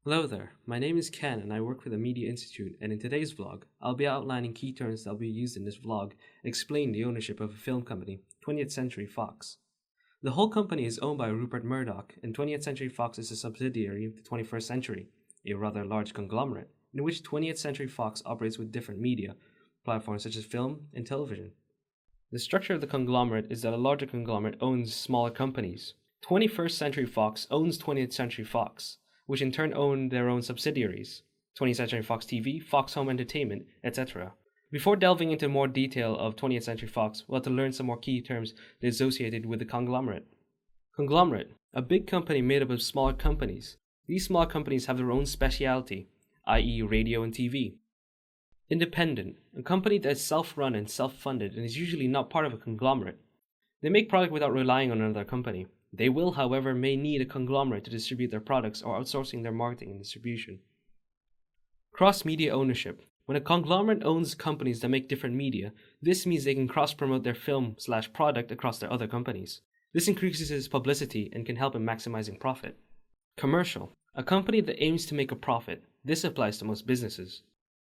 Hello there, my name is Ken and I work for the Media Institute, and in today's vlog, I'll be outlining key terms that will be used in this vlog and explain the ownership of a film company, 20th Century Fox. The whole company is owned by Rupert Murdoch, and 20th Century Fox is a subsidiary of the 21st Century, a rather large conglomerate, in which 20th Century Fox operates with different media platforms such as film and television. The structure of the conglomerate is that a larger conglomerate owns smaller companies. 21st Century Fox owns 20th Century Fox, which in turn own their own subsidiaries, 20th Century Fox TV, Fox Home Entertainment, etc. Before delving into more detail of 20th Century Fox, we'll have to learn some more key terms associated with the conglomerate. Conglomerate, a big company made up of smaller companies. These small companies have their own specialty, i.e. radio and TV. Independent, a company that is self-run and self-funded and is usually not part of a conglomerate. They make product without relying on another company. They will, however, may need a conglomerate to distribute their products or outsourcing their marketing and distribution. Cross-media ownership. When a conglomerate owns companies that make different media, this means they can cross-promote their film/product across their other companies. This increases publicity and can help in maximizing profit. Commercial. A company that aims to make a profit. This applies to most businesses.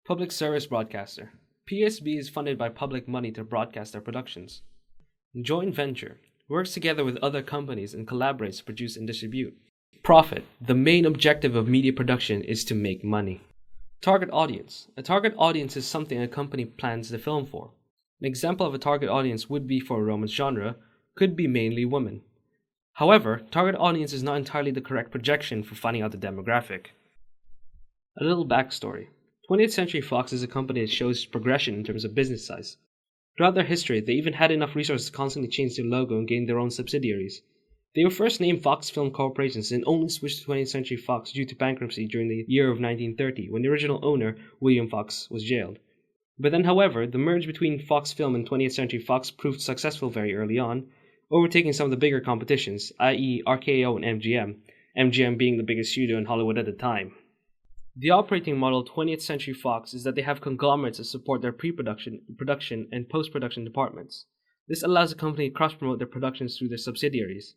Public service broadcaster. PSB is funded by public money to broadcast their productions. Joint venture. Works together with other companies and collaborates to produce and distribute. Profit. The main objective of media production is to make money. Target audience. A target audience is something a company plans to film for. An example of a target audience would be for a romance genre, could be mainly women. However, target audience is not entirely the correct projection for finding out the demographic. A little backstory. 20th Century Fox is a company that shows progression in terms of business size. Throughout their history, they even had enough resources to constantly change their logo and gain their own subsidiaries. They were first named Fox Film Corporations and only switched to 20th Century Fox due to bankruptcy during the year of 1930, when the original owner, William Fox, was jailed. But then, however, the merge between Fox Film and 20th Century Fox proved successful very early on, overtaking some of the bigger competitions, i.e. RKO and MGM, MGM being the biggest studio in Hollywood at the time. The operating model of 20th Century Fox is that they have conglomerates that support their pre-production, production, and post-production departments. This allows the company to cross-promote their productions through their subsidiaries.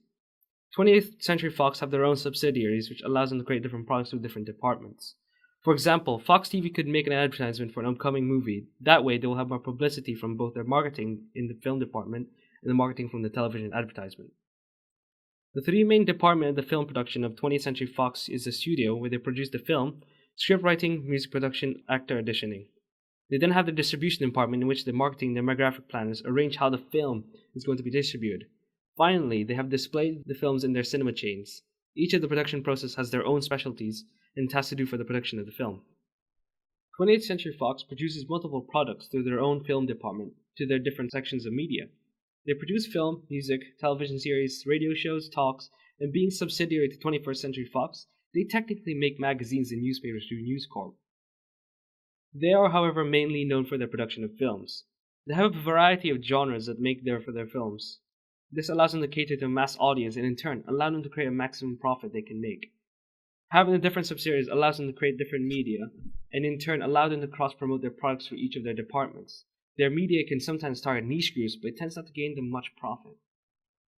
20th Century Fox have their own subsidiaries, which allows them to create different products through different departments. For example, Fox TV could make an advertisement for an upcoming movie. That way, they will have more publicity from both their marketing in the film department and the marketing from the television advertisement. The three main departments of the film production of 20th Century Fox is the studio, where they produce the film, script writing, music production, actor auditioning. They then have the distribution department in which the marketing demographic planners arrange how the film is going to be distributed. Finally, they have displayed the films in their cinema chains. Each of the production process has their own specialties and tasks to do for the production of the film. 20th Century Fox produces multiple products through their own film department to their different sections of media. They produce film, music, television series, radio shows, talks, and being subsidiary to 21st Century Fox, they technically make magazines and newspapers through News Corp. They are, however, mainly known for their production of films. They have a variety of genres that make for their films. This allows them to cater to a mass audience and in turn allow them to create a maximum profit they can make. Having the different subsidiaries allows them to create different media and in turn allow them to cross-promote their products for each of their departments. Their media can sometimes target niche groups, but it tends not to gain them much profit.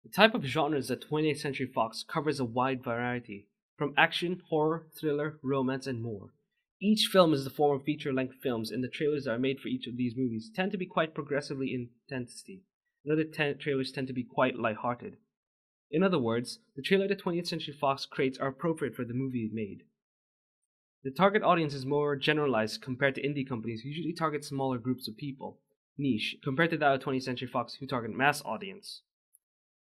The type of genres that 20th Century Fox covers a wide variety, from action, horror, thriller, romance, and more. Each film is the form of feature-length films, and the trailers that are made for each of these movies tend to be quite progressively in intensity, and other trailers tend to be quite light-hearted. In other words, the trailer that 20th Century Fox creates are appropriate for the movie made. The target audience is more generalized compared to indie companies who usually target smaller groups of people, niche, compared to that of 20th Century Fox who target mass audience.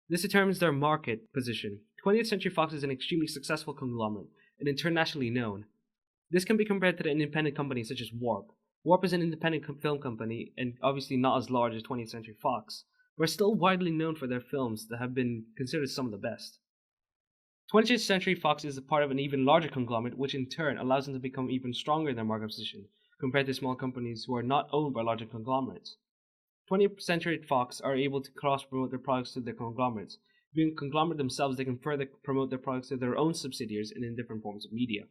This determines their market position. 20th Century Fox is an extremely successful conglomerate and internationally known. This can be compared to the independent companies such as Warp. Warp is an independent film company and obviously not as large as 20th Century Fox, but are still widely known for their films that have been considered some of the best. 20th Century Fox is a part of an even larger conglomerate, which in turn allows them to become even stronger in their market position compared to small companies who are not owned by larger conglomerates. 20th Century Fox are able to cross-promote their products to their conglomerates. Being a conglomerate themselves, they can further promote their products to their own subsidiaries and in different forms of media.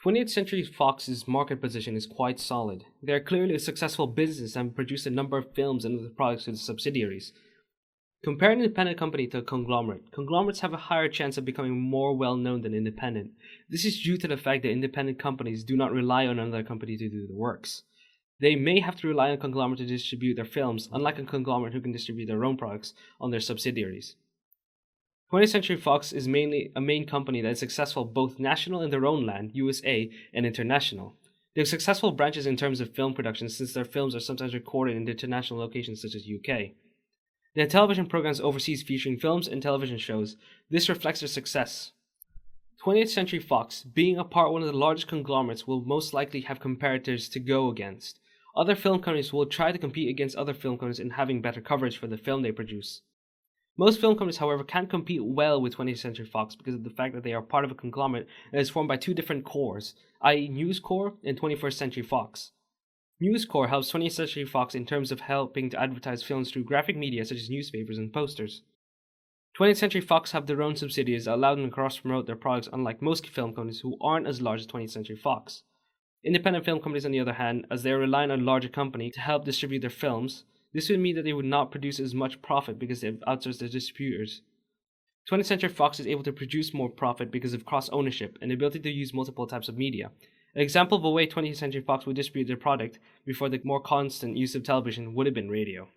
20th Century Fox's market position is quite solid. They are clearly a successful business and produce a number of films and other products to the subsidiaries. Compare an independent company to a conglomerate. Conglomerates have a higher chance of becoming more well-known than independent. This is due to the fact that independent companies do not rely on another company to do the works. They may have to rely on a conglomerate to distribute their films, unlike a conglomerate who can distribute their own products on their subsidiaries. 20th Century Fox is mainly a main company that is successful both national in their own land, USA, and international. They have successful branches in terms of film production since their films are sometimes recorded in international locations such as UK. They have television programs overseas featuring films and television shows. This reflects their success. 20th Century Fox, being a part of one of the largest conglomerates, will most likely have competitors to go against. Other film companies will try to compete against other film companies in having better coverage for the film they produce. Most film companies, however, can't compete well with 20th Century Fox because of the fact that they are part of a conglomerate that is formed by two different cores, i.e. News Corp and 21st Century Fox. News Corp helps 20th Century Fox in terms of helping to advertise films through graphic media such as newspapers and posters. 20th Century Fox have their own subsidiaries that allow them to cross-promote their products, unlike most film companies who aren't as large as 20th Century Fox. Independent film companies, on the other hand, as they are relying on a larger company to help distribute their films, this would mean that they would not produce as much profit because they've outsourced their distributors. 20th Century Fox is able to produce more profit because of cross-ownership and the ability to use multiple types of media. An example of a way 20th Century Fox would distribute their product before the more constant use of television would have been radio.